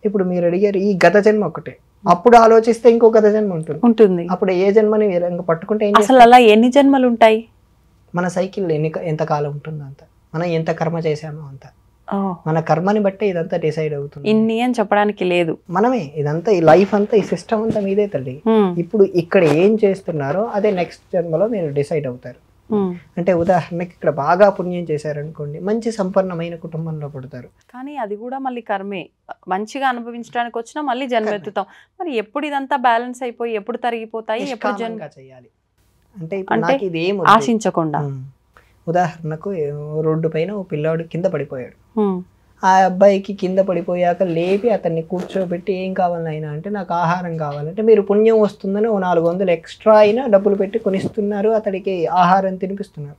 ఇప్పుడు మీరు అడిగారు ఈ గత జన్మ ఒకటే, అప్పుడు ఆలోచిస్తే ఇంకో గత జన్మ ఉంటుంది. అప్పుడు ఏ జన్మని ఇంకా పట్టుకుంటే అసలు అలా ఎన్ని జన్మలు ఉంటాయి? మన సైకిల్ ఎంత కాలం ఉంటుందో అంత, మనం ఎంత కర్మ చేసామో అంత, మన కర్మని బట్టి ఇదంతా డిసైడ్ అవుతుంది. ఇన్ని అని చెప్పడానికి లేదు, మనమే ఇదంతా, ఈ లైఫ్ అంతా, ఈ సిస్టమ్ అంతా మీదే తల్లి. ఇప్పుడు ఇక్కడ ఏం చేస్తున్నారో అదే నెక్స్ట్ జన్మలో మీరు డిసైడ్ అవుతారు. అంటే ఉదాహరణకి ఇక్కడ బాగా పుణ్యం చేశారనుకోండి, మంచి సంపన్నమైన కుటుంబంలో పుడతారు. కానీ అది కూడా మళ్ళీ కర్మే, మంచిగా అనుభవించడానికి వచ్చినా మళ్ళీ జన్మెత్తుతాం. మరి ఎప్పుడు ఇదంతా బ్యాలెన్స్ అయిపోయి ఎప్పుడు తరిగిపోతాయి, ఎప్పుడు జన్మ చేయాలి అంటే నాకు ఇది ఏం ఆశించకుండా. ఉదాహరణకు రోడ్డు పైన ఓ పిల్లాడు కింద పడిపోయాడు. ఆ అబ్బాయికి కింద పడిపోయాక లేపి అతన్ని కూర్చోబెట్టి ఏం కావాలి ఆయన అంటే నాకు ఆహారం కావాలంటే, మీరు పుణ్యం వస్తుందని ఓ 400 ఎక్స్ట్రా అయినా డబ్బులు పెట్టి కొనిస్తున్నారు, అతడికి ఆహారం తినిపిస్తున్నారు.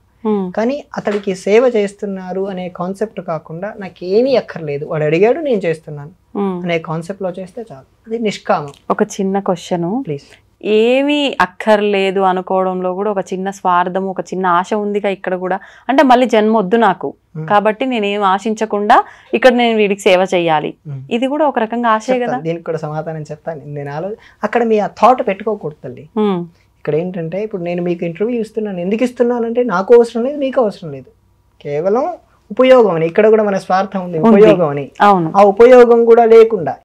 కానీ అతడికి సేవ చేస్తున్నారు అనే కాన్సెప్ట్ కాకుండా నాకేమీ అక్కర్లేదు, వాడు అడిగాడు నేను చేస్తున్నాను అనే కాన్సెప్ట్ లో చేస్తే చాలు, అది నిష్కామం. ఒక చిన్న క్వశ్చన్ ప్లీజ్. ఏమీ అక్కర్లేదు అనుకోవడంలో కూడా ఒక చిన్న స్వార్థం, ఒక చిన్న ఆశ ఉందిగా ఇక్కడ కూడా. అంటే మళ్ళీ జన్మ వద్దు నాకు, కాబట్టి నేనేం ఆశించకుండా ఇక్కడ నేను వీడికి సేవ చెయ్యాలి, ఇది కూడా ఒక రకంగా ఆశే కదా. దీనికి కూడా సమాధానం చెప్తాను నేను. అక్కడ మీ ఆ థాట్ పెట్టుకోకూడదు తల్లి. ఇక్కడ ఏంటంటే ఇప్పుడు నేను మీకు ఇంటర్వ్యూ ఇస్తున్నాను, ఎందుకు ఇస్తున్నానంటే నాకు అవసరం లేదు, మీకు అవసరం లేదు, కేవలం ఉపయోగం అని. ఇక్కడ కూడా మన స్వార్థం ఉంది, ఉపయోగం అని. ఆ ఉపయోగం కూడా లేకుండా